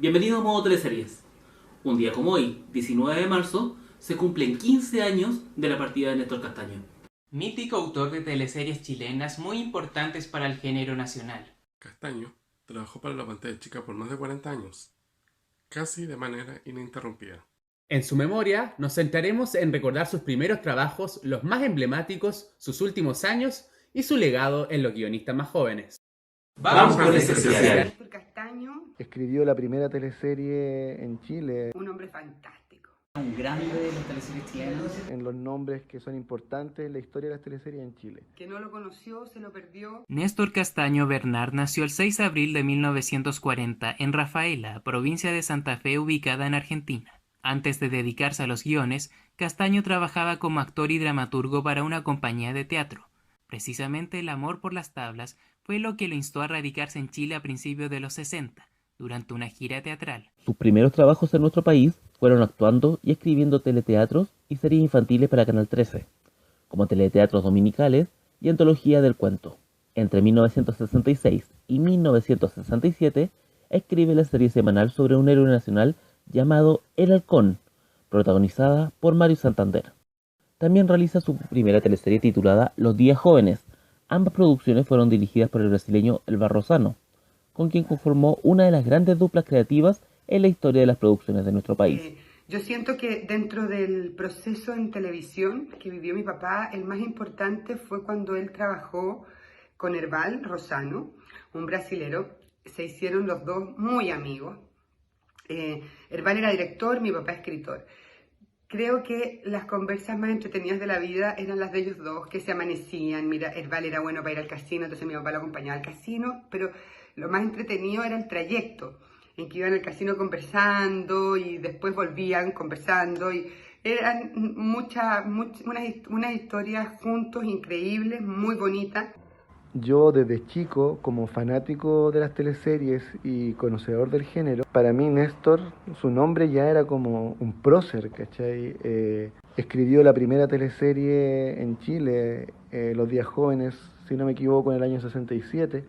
Bienvenido a Modo Teleseries. Un día como hoy, 19 de marzo, se cumplen 15 años de la partida de Néstor Castaño. Mítico autor de teleseries chilenas muy importantes para el género nacional. Castaño trabajó para la pantalla chica por más de 40 años, casi de manera ininterrumpida. En su memoria nos centraremos en recordar sus primeros trabajos, los más emblemáticos, sus últimos años y su legado en los guionistas más jóvenes. Vamos con este especial. Néstor Castaño, Escribió la primera teleserie en Chile, un hombre fantástico. Un grande de las teleseries chilenas. en los nombres que son importantes en la historia de las teleseries en Chile. Que no lo conoció, se lo perdió. Néstor Castaño Bernard nació el 6 de abril de 1940 en Rafaela, provincia de Santa Fe ubicada en Argentina. Antes de dedicarse a los guiones, Castaño trabajaba como actor y dramaturgo para una compañía de teatro. Precisamente el amor por las tablas fue lo que lo instó a radicarse en Chile a principios de los 60, durante una gira teatral. Sus primeros trabajos en nuestro país fueron actuando y escribiendo teleteatros y series infantiles para Canal 13, como teleteatros dominicales y antología del cuento. Entre 1966 y 1967 escribe la serie semanal sobre un héroe nacional llamado El Halcón, protagonizada por Mario Santander. También realiza su primera teleserie titulada Los Días Jóvenes. Ambas producciones fueron dirigidas por el brasileño Elba Rosano, con quien conformó una de las grandes duplas creativas en la historia de las producciones de nuestro país. Yo siento que dentro del proceso en televisión que vivió mi papá, el más importante fue cuando él trabajó con Herbal Rosano, un brasilero. Se hicieron los dos muy amigos. Herbal era director, mi papá escritor. Creo que las conversas más entretenidas de la vida eran las de ellos dos, que se amanecían. Mira, Herbal era bueno para ir al casino, entonces mi papá lo acompañaba al casino, pero lo más entretenido era el trayecto, en que iban al casino conversando y después volvían conversando. Y eran unas historias juntos increíbles, muy bonitas. Yo desde chico, como fanático de las teleseries y conocedor del género, para mí Néstor, su nombre ya era como un prócer, ¿cachai? Escribió la primera teleserie en Chile, Los Días Jóvenes, si no me equivoco, en el año 67.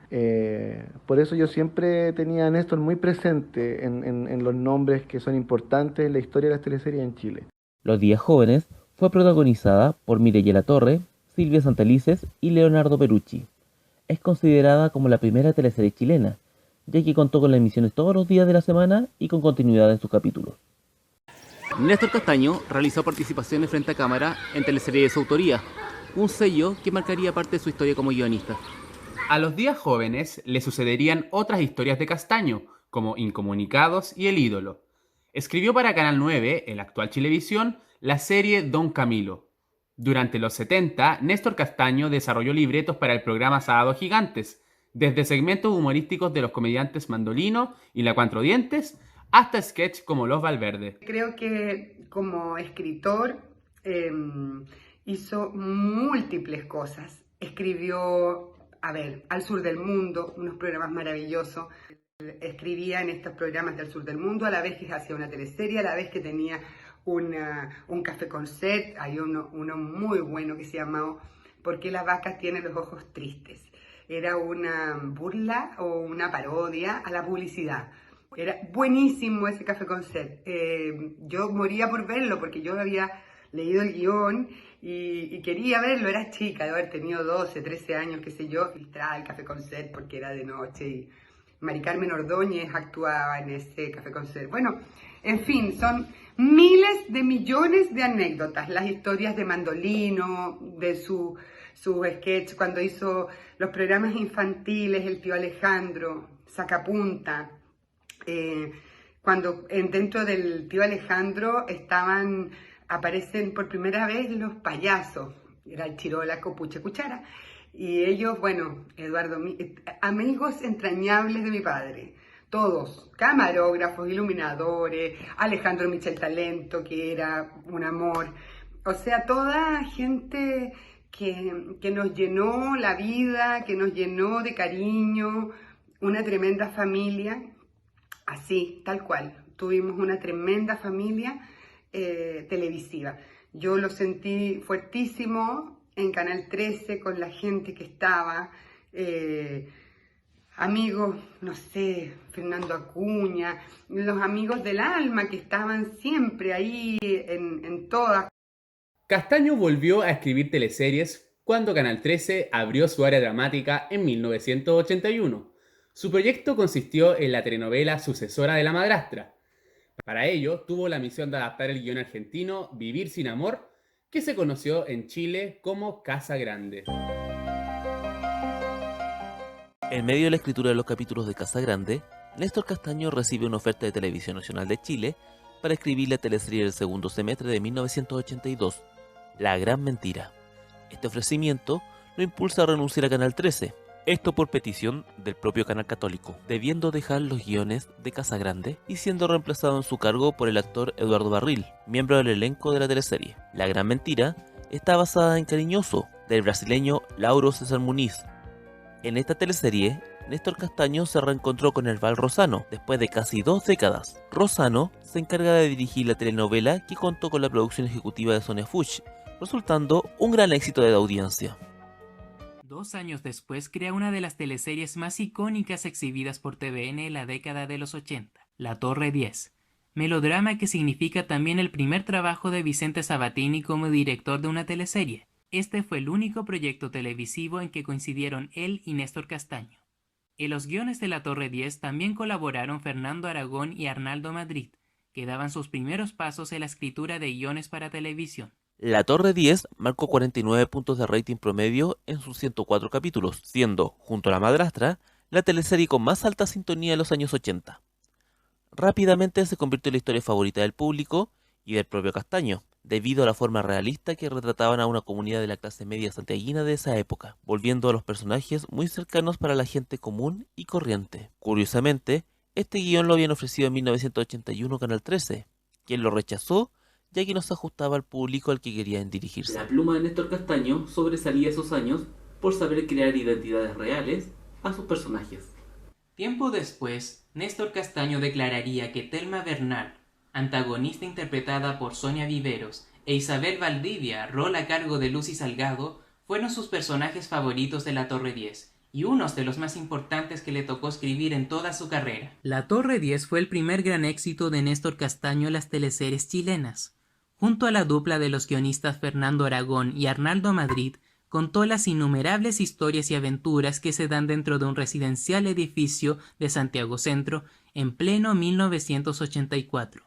Por eso yo siempre tenía a Néstor muy presente en los nombres que son importantes en la historia de las teleseries en Chile. Los Días Jóvenes fue protagonizada por Mireya Latorre, Silvia Santelices y Leonardo Perucci. Es considerada como la primera teleserie chilena, ya que contó con las emisiones todos los días de la semana y con continuidad en sus capítulos. Néstor Castaño realizó participaciones frente a cámara en teleseries de su autoría, un sello que marcaría parte de su historia como guionista. A los días jóvenes le sucederían otras historias de Castaño, como Incomunicados y El Ídolo. Escribió para Canal 9, el actual Chilevisión, la serie Don Camilo. Durante los 70, Néstor Castaño desarrolló libretos para el programa Sábados Gigantes, desde segmentos humorísticos de los comediantes Mandolino y La Cuatro Dientes, hasta sketch como Los Valverde. Creo que como escritor hizo múltiples cosas. Escribió, Al Sur del Mundo, unos programas maravillosos. Escribía en estos programas del Sur del Mundo, a la vez que hacía una teleserie, a la vez que tenía un café concert. Hay uno muy bueno que se llamaba ¿Por qué las vacas tienen los ojos tristes? Era una burla o una parodia a la publicidad. Era buenísimo ese café concert. Yo moría por verlo porque yo había leído el guión y quería verlo. Era chica, de haber tenido 12, 13 años, qué sé yo, filtraba el café concert porque era de noche y Mari Carmen Ordóñez actuaba en ese café concert. Bueno, en fin, son miles de millones de anécdotas. Las historias de Mandolino, de su sketch cuando hizo los programas infantiles, El Tío Alejandro, Sacapunta. Cuando dentro del Tío Alejandro aparecen por primera vez los payasos. Era el Chirola, Copuche, Cuchara. Y ellos, bueno, amigos entrañables de mi padre, todos, camarógrafos, iluminadores, Alejandro Michel Talento, que era un amor, o sea, toda gente que nos llenó la vida, que nos llenó de cariño, una tremenda familia, así, tal cual, tuvimos una tremenda familia televisiva. Yo lo sentí fuertísimo en Canal 13 con la gente que estaba. amigos, no sé, Fernando Acuña, los amigos del alma que estaban siempre ahí en todas. Castaño volvió a escribir teleseries cuando Canal 13 abrió su área dramática en 1981. Su proyecto consistió en la telenovela sucesora de La Madrastra. Para ello, tuvo la misión de adaptar el guión argentino Vivir sin amor, que se conoció en Chile como Casa Grande. En medio de la escritura de los capítulos de Casa Grande, Néstor Castaño recibe una oferta de Televisión Nacional de Chile para escribir la teleserie del segundo semestre de 1982, La Gran Mentira. Este ofrecimiento lo impulsa a renunciar a Canal 13, esto por petición del propio canal católico, debiendo dejar los guiones de Casa Grande y siendo reemplazado en su cargo por el actor Eduardo Barril, miembro del elenco de la teleserie. La Gran Mentira está basada en Cariñoso, del brasileño Lauro César Muniz. En esta teleserie, Néstor Castaño se reencontró con el Val Rosano después de casi 2 décadas. Rosano se encarga de dirigir la telenovela que contó con la producción ejecutiva de Sonia Fuchs, resultando un gran éxito de la audiencia. 2 años después crea una de las teleseries más icónicas exhibidas por TVN en la década de los 80, La Torre 10, melodrama que significa también el primer trabajo de Vicente Sabatini como director de una teleserie. Este fue el único proyecto televisivo en que coincidieron él y Néstor Castaño. En los guiones de La Torre 10 también colaboraron Fernando Aragón y Arnaldo Madrid, que daban sus primeros pasos en la escritura de guiones para televisión. La Torre 10 marcó 49 puntos de rating promedio en sus 104 capítulos, siendo, junto a La Madrastra, la teleserie con más alta sintonía de los años 80. Rápidamente se convirtió en la historia favorita del público y del propio Castaño, debido a la forma realista que retrataban a una comunidad de la clase media santiaguina de esa época, volviendo a los personajes muy cercanos para la gente común y corriente. Curiosamente, este guión lo habían ofrecido en 1981 Canal 13, quien lo rechazó ya que no se ajustaba al público al que querían dirigirse. La pluma de Néstor Castaño sobresalía esos años por saber crear identidades reales a sus personajes. Tiempo después, Néstor Castaño declararía que Thelma Bernal, antagonista interpretada por Sonia Viveros, e Isabel Valdivia, rol a cargo de Lucy Salgado, fueron sus personajes favoritos de La Torre 10, y unos de los más importantes que le tocó escribir en toda su carrera. La Torre 10 fue el primer gran éxito de Néstor Castaño en las teleseries chilenas. Junto a la dupla de los guionistas Fernando Aragón y Arnaldo Madrid, contó las innumerables historias y aventuras que se dan dentro de un residencial edificio de Santiago Centro en pleno 1984.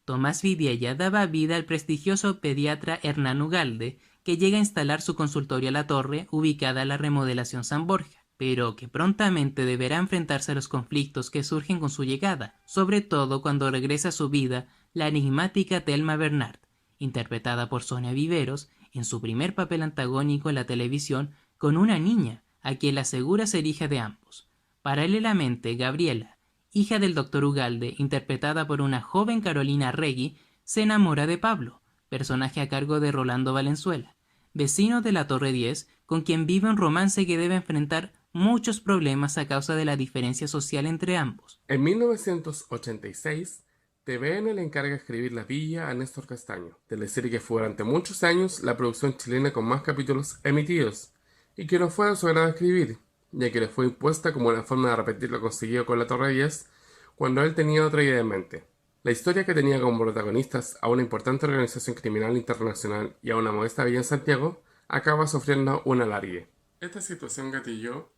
Tomás Vidiella daba vida al prestigioso pediatra Hernán Ugalde, que llega a instalar su consultorio a La Torre, ubicada en la remodelación San Borja, pero que prontamente deberá enfrentarse a los conflictos que surgen con su llegada, sobre todo cuando regresa a su vida la enigmática Thelma Bernard, interpretada por Sonia Viveros, en su primer papel antagónico en la televisión, con una niña, a quien le asegura ser hija de ambos. Paralelamente, Gabriela, hija del Dr. Ugalde, interpretada por una joven Carolina Regui, se enamora de Pablo, personaje a cargo de Rolando Valenzuela, vecino de La Torre 10, con quien vive un romance que debe enfrentar muchos problemas a causa de la diferencia social entre ambos. En 1986, TVN le encarga escribir La Villa a Néstor Castaño, teleserie que fue durante muchos años la producción chilena con más capítulos emitidos, y que no fue de su agrado escribir, ya que le fue impuesta como una forma de repetir lo conseguido con La Torre 10, cuando él tenía otra idea en mente. La historia, que tenía como protagonistas a una importante organización criminal internacional y a una modesta villa en Santiago, acaba sufriendo un alargue. Esta situación gatilló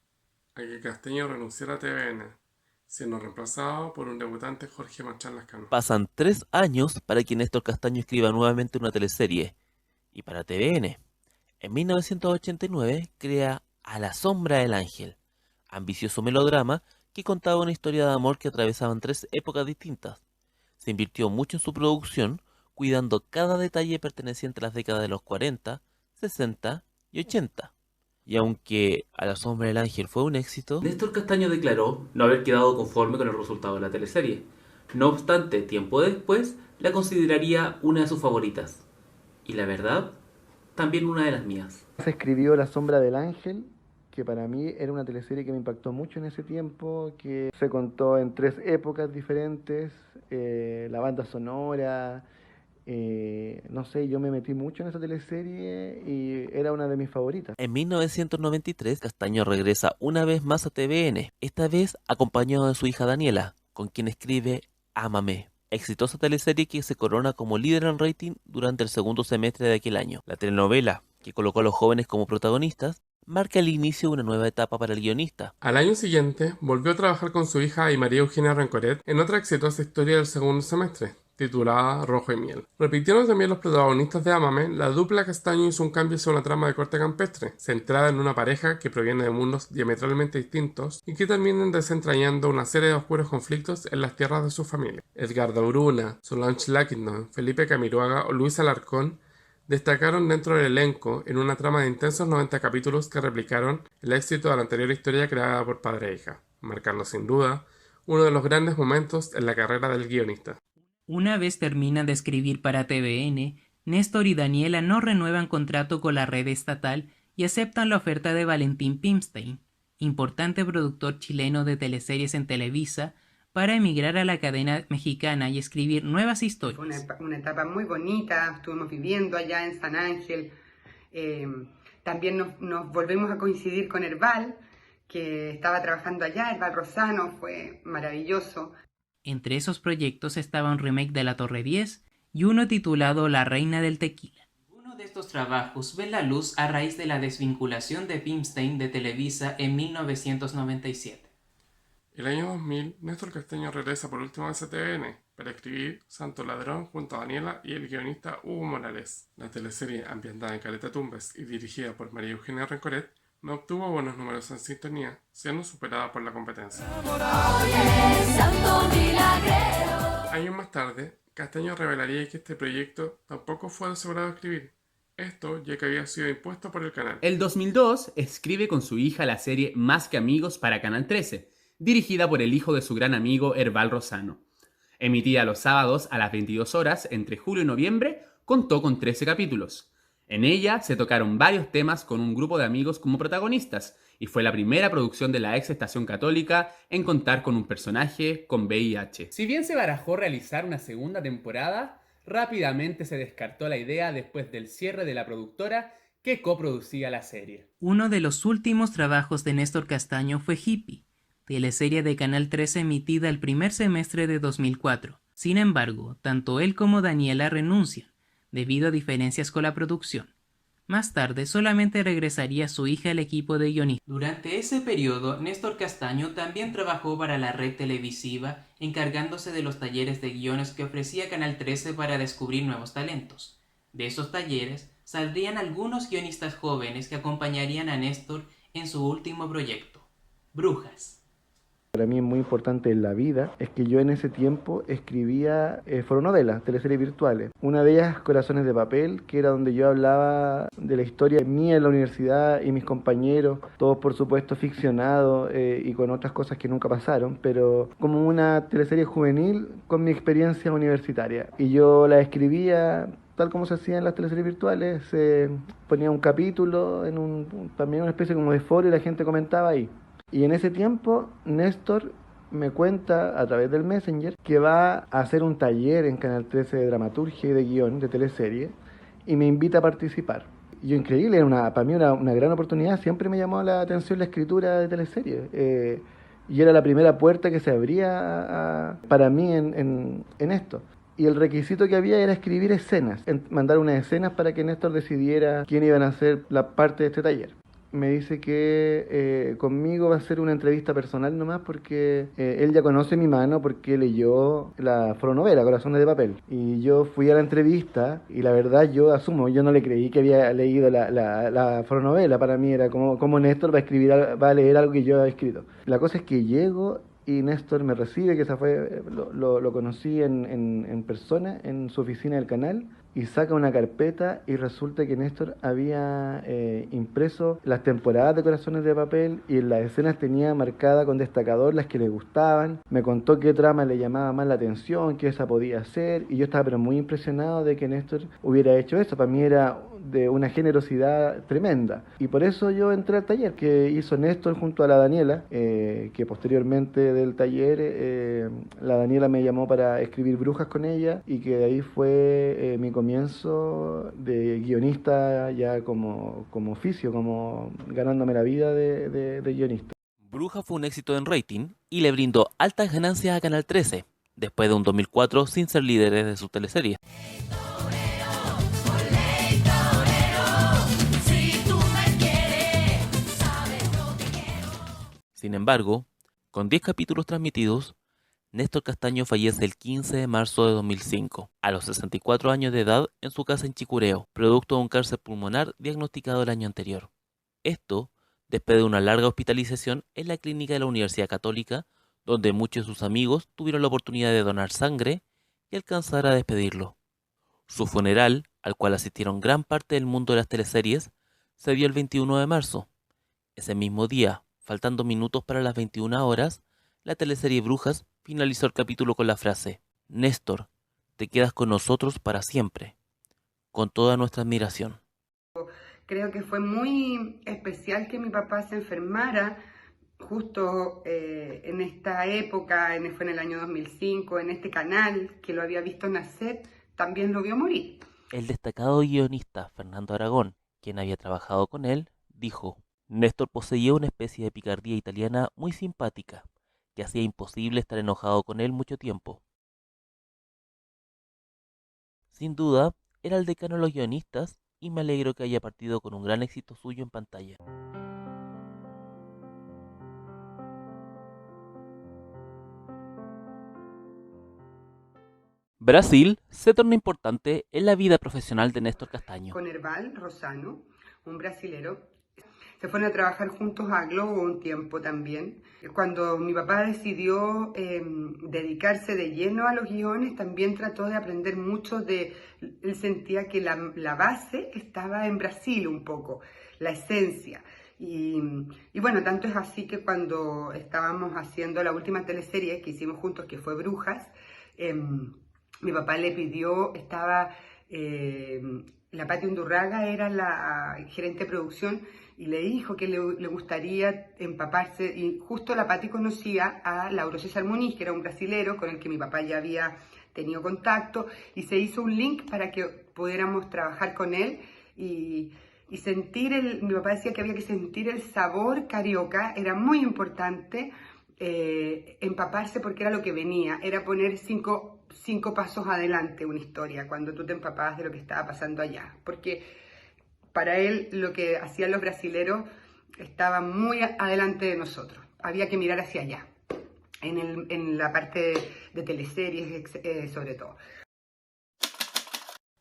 a que Castaño renunciara a TVN, siendo reemplazado por un debutante, Jorge Marchal Lascano. Pasan 3 años para que Néstor Castaño escriba nuevamente una teleserie, y para TVN. En 1989 crea A la sombra del ángel, ambicioso melodrama que contaba una historia de amor que atravesaban 3 épocas distintas. Se invirtió mucho en su producción, cuidando cada detalle perteneciente a las décadas de los 40, 60 y 80. Y aunque A la sombra del ángel fue un éxito, Néstor Castaño declaró no haber quedado conforme con el resultado de la teleserie. No obstante, tiempo después la consideraría una de sus favoritas. Y la verdad, también una de las mías. Se escribió La sombra del ángel, que para mí era una teleserie que me impactó mucho en ese tiempo, que se contó en 3 épocas diferentes, la banda sonora, No sé, yo me metí mucho en esa teleserie y era una de mis favoritas. En 1993, Castaño regresa una vez más a TVN, esta vez acompañado de su hija Daniela, con quien escribe Ámame, exitosa teleserie que se corona como líder en rating durante el segundo semestre de aquel año. La telenovela, que colocó a los jóvenes como protagonistas, marca el inicio de una nueva etapa para el guionista. Al año siguiente, volvió a trabajar con su hija y María Eugenia Rencoret en otra exitosa historia del segundo semestre, titulada Rojo y Miel. Repitieron también los protagonistas de Ámame, la dupla Castaño hizo un cambio hacia una trama de corte campestre, centrada en una pareja que proviene de mundos diametralmente distintos y que terminan desentrañando una serie de oscuros conflictos en las tierras de su familia. Edgardo Uruna, Solange Lackington, Felipe Camiroaga o Luis Alarcón destacaron dentro del elenco en una trama de intensos 90 capítulos que replicaron el éxito de la anterior historia creada por padre e hija, marcando sin duda uno de los grandes momentos en la carrera del guionista. Una vez terminan de escribir para TVN, Néstor y Daniela no renuevan contrato con la red estatal y aceptan la oferta de Valentín Pimstein, importante productor chileno de teleseries en Televisa, para emigrar a la cadena mexicana y escribir nuevas historias. Fue una etapa muy bonita, estuvimos viviendo allá en San Ángel. También nos volvemos a coincidir con Herbal, que estaba trabajando allá, Herbal Rosano, fue maravilloso. Entre esos proyectos estaba un remake de La Torre 10 y uno titulado La Reina del Tequila. Uno de estos trabajos ve la luz a raíz de la desvinculación de Pimstein de Televisa en 1997. El año 2000, Néstor Castaño regresa por última vez a TVN para escribir Santo Ladrón junto a Daniela y el guionista Hugo Morales. La teleserie, ambientada en Caleta Tumbes y dirigida por María Eugenia Rencoret, no obtuvo buenos números en sintonía, siendo superada por la competencia. Años más tarde, Castaño revelaría que este proyecto tampoco fue asegurado a escribir. Esto ya que había sido impuesto por el canal. El 2002 escribe con su hija la serie Más que Amigos para Canal 13, dirigida por el hijo de su gran amigo Herbal Rosano. Emitida los sábados a las 22 horas entre julio y noviembre, contó con 13 capítulos. En ella se tocaron varios temas con un grupo de amigos como protagonistas y fue la primera producción de la ex estación católica en contar con un personaje con VIH. Si bien se barajó realizar una segunda temporada, rápidamente se descartó la idea después del cierre de la productora que coproducía la serie. Uno de los últimos trabajos de Néstor Castaño fue Hippie, teleserie de Canal 13 emitida el primer semestre de 2004. Sin embargo, tanto él como Daniela renuncian, debido a diferencias con la producción. Más tarde solamente regresaría su hija al equipo de guionistas. Durante ese periodo, Néstor Castaño también trabajó para la red televisiva, encargándose de los talleres de guiones que ofrecía Canal 13 para descubrir nuevos talentos. De esos talleres saldrían algunos guionistas jóvenes que acompañarían a Néstor en su último proyecto, Brujas. Para mí es muy importante en la vida, es que yo en ese tiempo escribía fonovelas, teleseries virtuales. Una de ellas, Corazones de Papel, que era donde yo hablaba de la historia mía en la universidad y mis compañeros, todos por supuesto ficcionados y con otras cosas que nunca pasaron, pero como una teleserie juvenil con mi experiencia universitaria. Y yo la escribía tal como se hacía en las teleseries virtuales, se ponía un capítulo en también una especie como de foro y la gente comentaba ahí. Y en ese tiempo, Néstor me cuenta a través del Messenger que va a hacer un taller en Canal 13 de dramaturgia y de guión de teleserie y me invita a participar. Y yo, increíble, para mí era una gran oportunidad, siempre me llamó la atención la escritura de teleseries y era la primera puerta que se abría para mí en esto. Y el requisito que había era escribir escenas, mandar unas escenas para que Néstor decidiera quién iban a ser la parte de este taller. Me dice que conmigo va a ser una entrevista personal nomás porque él ya conoce mi mano porque leyó la fononovela Corazones de Papel. Y yo fui a la entrevista y la verdad yo asumo, yo no le creí que había leído la fononovela. Para mí era como Néstor va a leer algo que yo he escrito. La cosa es que llego y Néstor me recibe, que esa fue, lo conocí en persona en su oficina del canal. y saca una carpeta y resulta que Néstor había impreso las temporadas de Corazones de Papel y en las escenas tenía marcada con destacador las que le gustaban. Me contó qué trama le llamaba más la atención, qué esa podía hacer, y yo estaba pero muy impresionado de que Néstor hubiera hecho eso. Para mí era de una generosidad tremenda, y por eso yo entré al taller que hizo Néstor junto a la Daniela, que posteriormente del taller la Daniela me llamó para escribir Brujas con ella, y que de ahí fue mi comienzo de guionista ya como oficio, como ganándome la vida de guionista. Bruja fue un éxito en rating y le brindó altas ganancias a Canal 13, después de un 2004 sin ser líderes de su teleserie. Sin embargo, con 10 capítulos transmitidos, Néstor Castaño fallece el 15 de marzo de 2005, a los 64 años de edad, en su casa en Chicureo, producto de un cáncer pulmonar diagnosticado el año anterior. Esto, después de una larga hospitalización en la clínica de la Universidad Católica, donde muchos de sus amigos tuvieron la oportunidad de donar sangre y alcanzar a despedirlo. Su funeral, al cual asistieron gran parte del mundo de las teleseries, se dio el 21 de marzo. Ese mismo día, faltando minutos para las 21 horas, la teleserie Brujas finalizó el capítulo con la frase: Néstor, te quedas con nosotros para siempre, con toda nuestra admiración. Creo que fue muy especial que mi papá se enfermara justo en esta época, fue en el año 2005, en este canal que lo había visto nacer, también lo vio morir. El destacado guionista Fernando Aragón, quien había trabajado con él, dijo: Néstor poseía una especie de picardía italiana muy simpática, que hacía imposible estar enojado con él mucho tiempo. Sin duda, era el decano de los guionistas y me alegro que haya partido con un gran éxito suyo en pantalla. Brasil se torna importante en la vida profesional de Néstor Castaño. Con Herval Rosano, un brasilero, se fueron a trabajar juntos a Globo un tiempo también. Cuando mi papá decidió dedicarse de lleno a los guiones, también trató de aprender mucho él sentía que la base estaba en Brasil un poco, la esencia. Y bueno, tanto es así que cuando estábamos haciendo la última teleserie que hicimos juntos, que fue Brujas, mi papá le pidió, la Pati Undurraga era la gerente de producción, y le dijo que le gustaría empaparse, y justo la Pati conocía a Lauro César Muniz, que era un brasilero con el que mi papá ya había tenido contacto, y se hizo un link para que pudiéramos trabajar con él y sentir mi papá decía que había que sentir el sabor carioca, era muy importante empaparse porque era lo que venía, era poner cinco pasos adelante una historia cuando tú te empapabas de lo que estaba pasando allá, porque para él lo que hacían los brasileros estaba muy adelante de nosotros, había que mirar hacia allá, en la parte de teleseries sobre todo.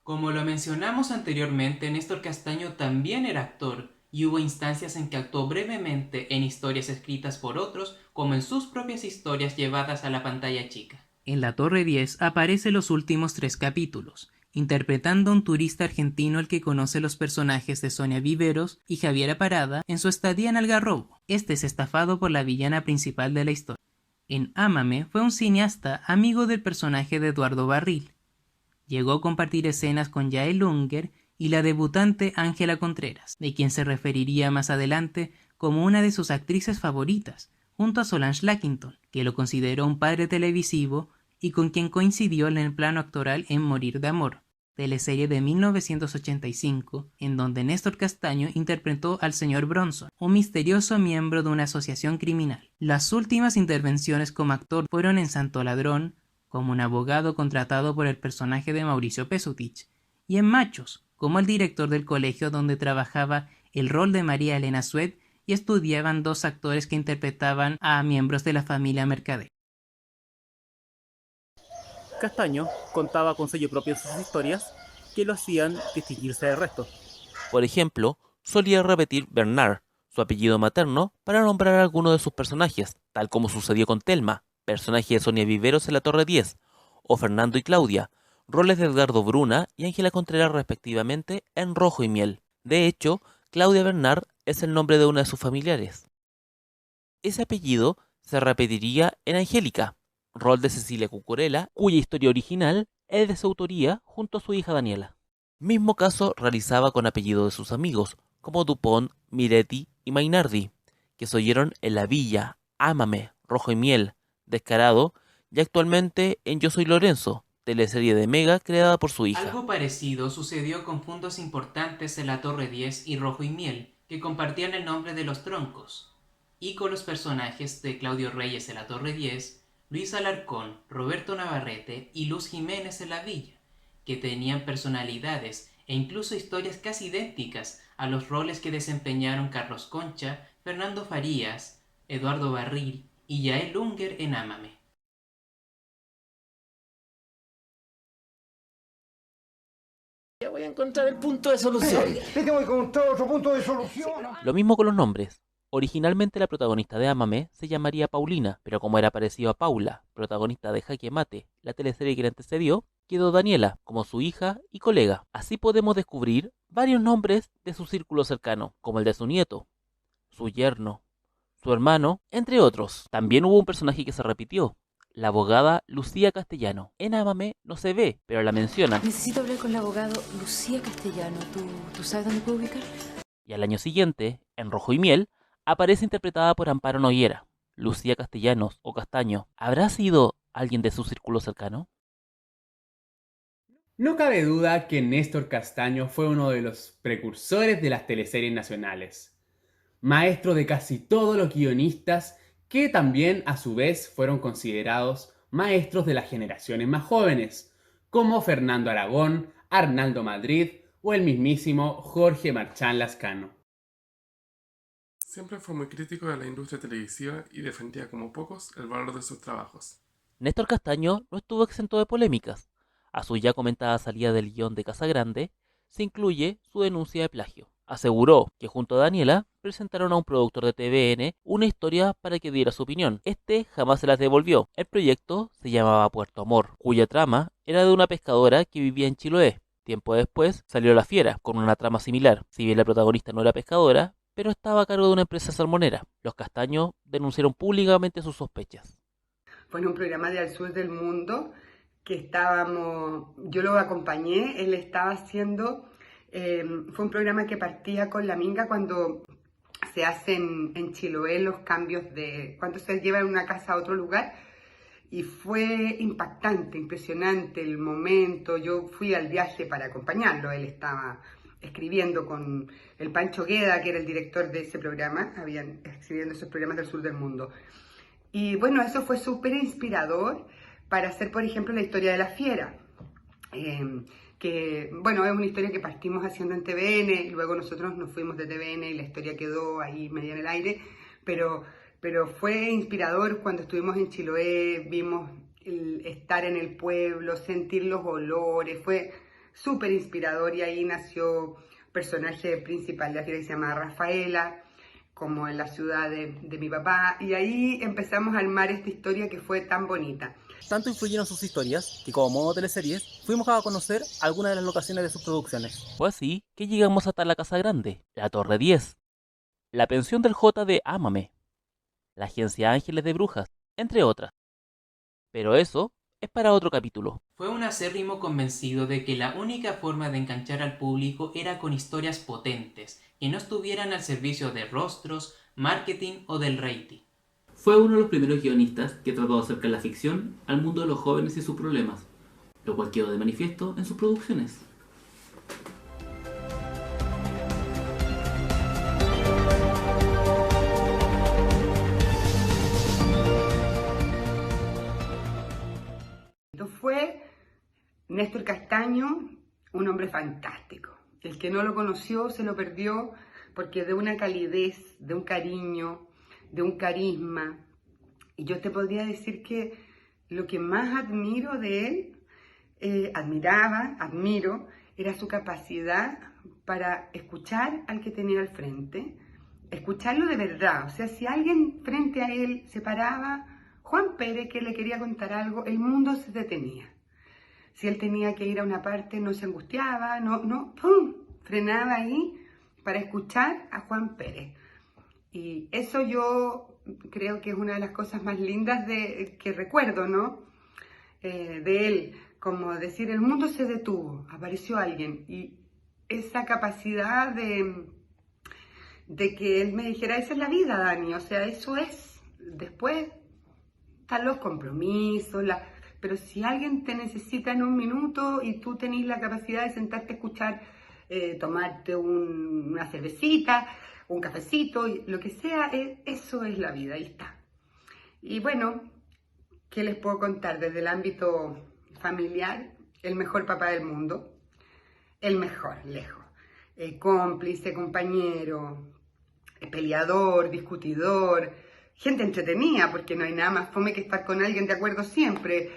Como lo mencionamos anteriormente, Néstor Castaño también era actor, y hubo instancias en que actuó brevemente en historias escritas por otros, como en sus propias historias llevadas a la pantalla chica. En La Torre 10 aparece los últimos 3 capítulos, interpretando a un turista argentino el que conoce los personajes de Sonia Viveros y Javiera Parada en su estadía en Algarrobo. Este es estafado por la villana principal de la historia. En Ámame fue un cineasta amigo del personaje de Eduardo Barril. Llegó a compartir escenas con Jael Unger y la debutante Ángela Contreras, de quien se referiría más adelante como una de sus actrices favoritas, junto a Solange Lackington, que lo consideró un padre televisivo y con quien coincidió en el plano actoral en Morir de Amor, teleserie de 1985, en donde Néstor Castaño interpretó al señor Bronson, un misterioso miembro de una asociación criminal. Las últimas intervenciones como actor fueron en Santo Ladrón, como un abogado contratado por el personaje de Mauricio Pesutich, y en Machos, como el director del colegio donde trabajaba el rol de María Elena Sued y estudiaban 2 actores que interpretaban a miembros de la familia Mercader. Castaño contaba con sello propio en sus historias que lo hacían distinguirse del resto. Por ejemplo, solía repetir Bernard, su apellido materno, para nombrar a alguno de sus personajes, tal como sucedió con Telma, personaje de Sonia Viveros en La Torre 10, o Fernando y Claudia, roles de Edgardo Bruna y Ángela Contreras respectivamente en Rojo y Miel. De hecho, Claudia Bernard es el nombre de una de sus familiares. Ese apellido se repetiría en Angélica, rol de Cecilia Cucurella, cuya historia original es de su autoría junto a su hija Daniela. Mismo caso realizaba con apellido de sus amigos, como Dupont, Miretti y Mainardi, que se oyeron en La Villa, Ámame, Rojo y Miel, Descarado y actualmente en Yo Soy Lorenzo, teleserie de Mega creada por su hija. Algo parecido sucedió con puntos importantes en La Torre 10 y Rojo y Miel, que compartían el nombre de Los Troncos, y con los personajes de Claudio Reyes en La Torre 10, Luis Alarcón, Roberto Navarrete y Luz Jiménez en La Villa, que tenían personalidades e incluso historias casi idénticas a los roles que desempeñaron Carlos Concha, Fernando Farías, Eduardo Barril y Yael Unger en Ámame. Ya voy a encontrar el punto de solución. Te tengo que encontrar otro punto de solución. Lo mismo con los nombres. Originalmente la protagonista de Ámame se llamaría Paulina, pero como era parecido a Paula, protagonista de Jaque Mate, la teleserie que le antecedió, quedó Daniela como su hija y colega. Así podemos descubrir varios nombres de su círculo cercano, como el de su nieto, su yerno, su hermano, entre otros. También hubo un personaje que se repitió, la abogada Lucía Castellano. En Ámame no se ve, pero la mencionan. Necesito hablar con la abogada Lucía Castellano. ¿Tú sabes dónde puedo ubicar? Y al año siguiente, en Rojo y Miel, aparece interpretada por Amparo Noguera. Lucía Castellanos o Castaño, ¿habrá sido alguien de su círculo cercano? No cabe duda que Néstor Castaño fue uno de los precursores de las teleseries nacionales. Maestro de casi todos los guionistas que también a su vez fueron considerados maestros de las generaciones más jóvenes, como Fernando Aragón, Arnaldo Madrid o el mismísimo Jorge Marchán Lazcano. Siempre fue muy crítico de la industria televisiva y defendía como pocos el valor de sus trabajos. Néstor Castaño no estuvo exento de polémicas. A su ya comentada salida del guión de Casagrande se incluye su denuncia de plagio. Aseguró que junto a Daniela presentaron a un productor de TVN una historia para que diera su opinión. Este jamás se las devolvió. El proyecto se llamaba Puerto Amor, cuya trama era de una pescadora que vivía en Chiloé. Tiempo después salió La Fiera, con una trama similar. Si bien la protagonista no era pescadora, pero estaba a cargo de una empresa salmonera. Los Castaños denunciaron públicamente sus sospechas. Fue en un programa de Al Sur del Mundo que yo lo acompañé, él estaba haciendo, fue un programa que partía con la Minga cuando se hacen en Chiloé los cambios cuando se lleva una casa a otro lugar, y fue impactante, impresionante el momento. Yo fui al viaje para acompañarlo, él estaba escribiendo con el Pancho Gueda, que era el director de ese programa, habían escribiendo esos programas del Sur del Mundo. Y bueno, eso fue súper inspirador para hacer, por ejemplo, la historia de La Fiera, que, bueno, es una historia que partimos haciendo en TVN, luego nosotros nos fuimos de TVN y la historia quedó ahí media en el aire, pero fue inspirador cuando estuvimos en Chiloé, vimos estar en el pueblo, sentir los olores, fue súper inspirador, y ahí nació el personaje principal de La Fiera que se llama Rafaela, como en la ciudad de mi papá, y ahí empezamos a armar esta historia que fue tan bonita. Tanto influyeron sus historias que, como modo teleseries, fuimos a conocer algunas de las locaciones de sus producciones. Fue así que llegamos hasta la Casa Grande, la Torre 10, la pensión del J de Ámame, la agencia Ángeles de Brujas, entre otras. Pero eso es para otro capítulo. Fue un acérrimo convencido de que la única forma de enganchar al público era con historias potentes, que no estuvieran al servicio de rostros, marketing o del rating. Fue uno de los primeros guionistas que trató de acercar la ficción al mundo de los jóvenes y sus problemas, lo cual quedó de manifiesto en sus producciones. Fue Néstor Castaño, un hombre fantástico. El que no lo conoció se lo perdió, porque de una calidez, de un cariño, de un carisma. Y yo te podría decir que lo que más admiro de él, admiro, era su capacidad para escuchar al que tenía al frente, escucharlo de verdad. O sea, si alguien frente a él se paraba, Juan Pérez, que le quería contar algo, el mundo se detenía. Si él tenía que ir a una parte, no se angustiaba, ¡pum! Frenaba ahí para escuchar a Juan Pérez. Y eso yo creo que es una de las cosas más lindas que recuerdo, ¿no? De él, como decir, el mundo se detuvo, apareció alguien. Y esa capacidad de que él me dijera, esa es la vida, Dani, o sea, eso es. Después están los compromisos, pero si alguien te necesita en un minuto y tú tenés la capacidad de sentarte a escuchar, tomarte una cervecita, un cafecito, lo que sea, eso es la vida, ahí está. Y bueno, ¿qué les puedo contar? Desde el ámbito familiar, el mejor papá del mundo, el mejor, lejos. Cómplice, compañero, peleador, discutidor, gente entretenida, porque no hay nada más fome que estar con alguien de acuerdo siempre.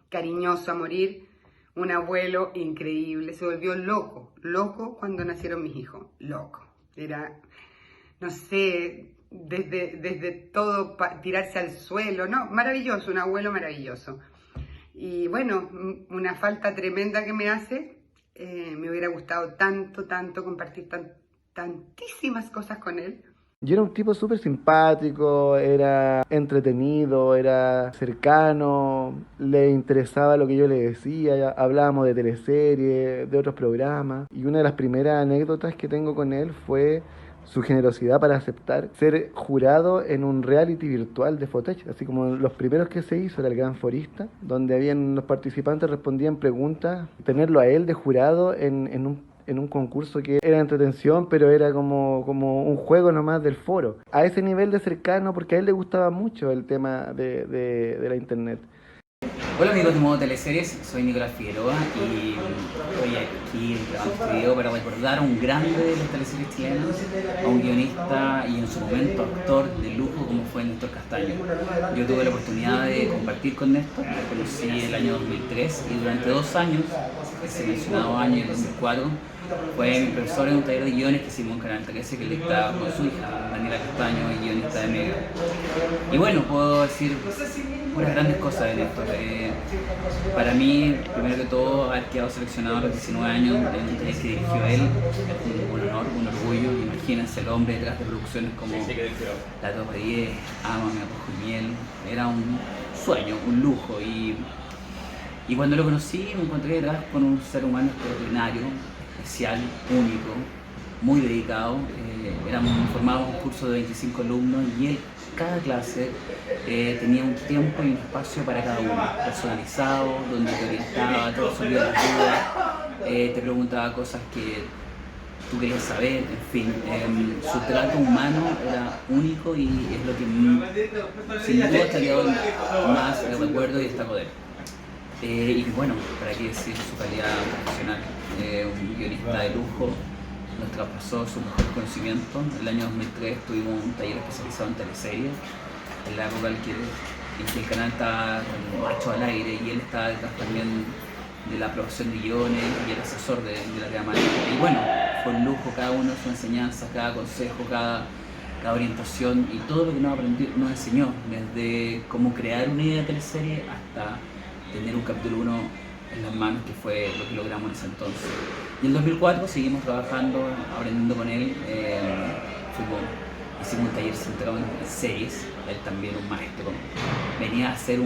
Cariñoso a morir, un abuelo increíble, se volvió loco cuando nacieron mis hijos, loco. Era, no sé, desde todo tirarse al suelo, no, maravilloso, un abuelo maravilloso. Y bueno, una falta tremenda que me hace, me hubiera gustado tanto compartir tantísimas cosas con él. Yo era un tipo súper simpático, era entretenido, era cercano, le interesaba lo que yo le decía, hablábamos de teleseries, de otros programas. Y una de las primeras anécdotas que tengo con él fue su generosidad para aceptar ser jurado en un reality virtual de Fotech, así como los primeros que se hizo era el Gran Forista, donde habían los participantes respondían preguntas, tenerlo a él de jurado en un concurso que era entretención, pero era como un juego nomás del foro. A ese nivel de cercano, porque a él le gustaba mucho el tema de la internet. Hola amigos de Modo Teleseries, soy Nicolás Figueroa y estoy aquí grabando este video para recordar a un grande de las teleseries chilenas, a un guionista y en su momento actor de lujo como fue Néstor Castaño. Yo tuve la oportunidad de compartir con Néstor, lo conocí el año 2003 y durante 2 años, ese mencionado año, el 2004, fue mi profesor en un taller de guiones que hicimos en Canal 13 que le dictaba con su hija, Daniela Castaño, guionista de Mega. Y bueno, puedo decir unas grandes cosas de Néstor. Para mí, primero que todo, haber quedado seleccionado a los 19 años en un taller que dirigió él, es un honor, un orgullo. Imagínense el hombre detrás de producciones como La Torre 10, Ámame, Rojo y Miel. Era un sueño, un lujo. Y cuando lo conocí me encontré detrás con un ser humano extraordinario, especial, único, muy dedicado. Formábamos un curso de 25 alumnos y él, cada clase, tenía un tiempo y un espacio para cada uno, personalizado, donde te orientaba, te resolvía las dudas, te preguntaba cosas que tú querías saber, en fin. Su trato humano era único y es lo que sin duda estaría más el recuerdo y destaco de él. Y bueno, para qué decir su calidad profesional, un guionista de lujo, nos traspasó su mejor conocimiento. En el año 2003 tuvimos un taller especializado en teleseries, en la época en que el canal estaba con Macho al aire y él estaba detrás también de la aprobación de guiones y el asesor de la cámara. Y bueno, fue un lujo cada uno de sus enseñanzas, cada consejo, cada orientación y todo lo que nos enseñó, desde cómo crear una idea de teleserie hasta tener un capítulo 1 en las manos, que fue lo que logramos en ese entonces. Y en 2004 seguimos trabajando, aprendiendo con él. Hicimos un taller centrado en series, él también un maestro. Venía a ser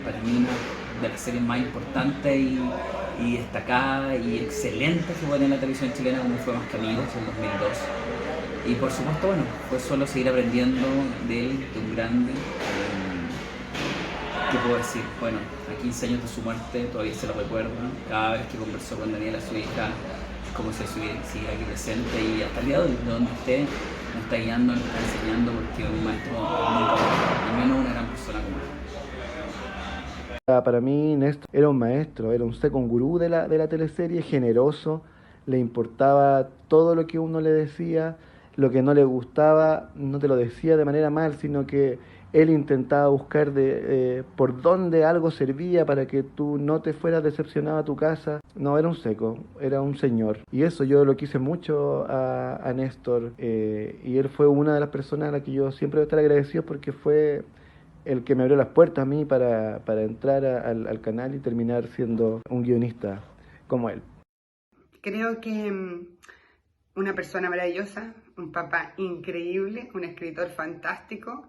para mí una de las series más importantes y destacadas y excelentes que hubo en la televisión chilena, como fue Más que Amigos en 2002. Y por supuesto, bueno, fue solo seguir aprendiendo de él, de un grande. ¿Qué puedo decir? Bueno, a 15 años de su muerte todavía se lo recuerdo. Cada vez que conversó con Daniela, su hija, es como si siguiera aquí presente y hasta el día de hoy, donde esté, nos está guiando, nos está enseñando, porque es un maestro nunca, al menos una gran persona como él. Para mí Néstor era un maestro, era un second gurú de la teleserie, generoso, le importaba todo lo que uno le decía, lo que no le gustaba no te lo decía de manera mal, sino que él intentaba buscar por dónde algo servía para que tú no te fueras decepcionado a tu casa. No, era un seco, era un señor. Y eso yo lo quise mucho a Néstor. Y él fue una de las personas a las que yo siempre voy a estar agradecido porque fue el que me abrió las puertas a mí para entrar al canal y terminar siendo un guionista como él. Creo que una persona maravillosa, un papá increíble, un escritor fantástico,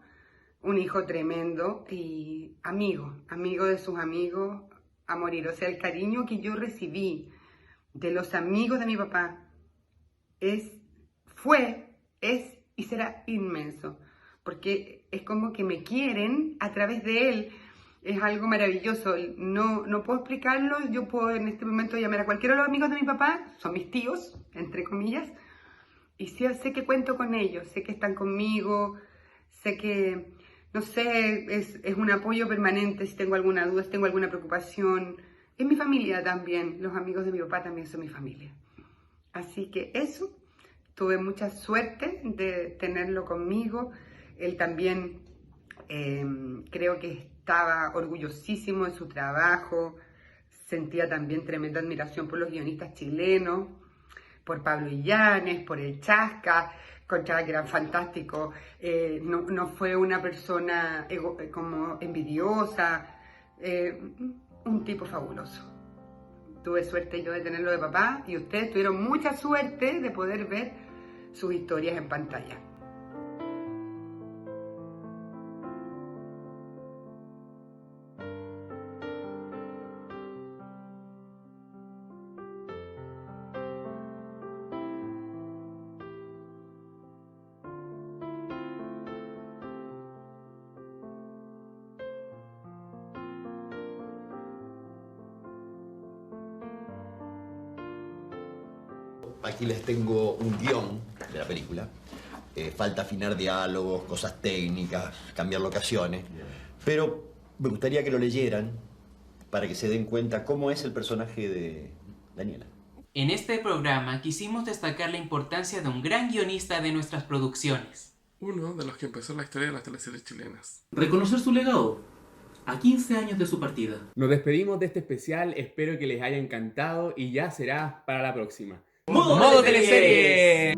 un hijo tremendo y amigo de sus amigos a morir. O sea, el cariño que yo recibí de los amigos de mi papá fue y será inmenso, porque es como que me quieren a través de él. Es algo maravilloso, no puedo explicarlo. Yo puedo en este momento llamar a cualquiera de los amigos de mi papá, son mis tíos, entre comillas, y sí, sé que cuento con ellos, sé que están conmigo, sé que, no sé, es un apoyo permanente si tengo alguna duda, si tengo alguna preocupación. Es mi familia también, los amigos de mi papá también son mi familia. Así que eso, tuve mucha suerte de tenerlo conmigo. Él también creo que estaba orgullosísimo de su trabajo, sentía también tremenda admiración por los guionistas chilenos, por Pablo Illanes, por el Chasca, encontraba que eran fantásticos, no fue una persona como envidiosa, un tipo fabuloso. Tuve suerte yo de tenerlo de papá y ustedes tuvieron mucha suerte de poder ver sus historias en pantalla. Aquí les tengo un guión de la película. Falta afinar diálogos, cosas técnicas, cambiar locaciones. Pero me gustaría que lo leyeran para que se den cuenta cómo es el personaje de Daniela. En este programa quisimos destacar la importancia de un gran guionista de nuestras producciones. Uno de los que empezó la historia de las teleseries chilenas. Reconocer su legado a 15 años de su partida. Nos despedimos de este especial, espero que les haya encantado y ya será para la próxima. ¡Modo Teleseries!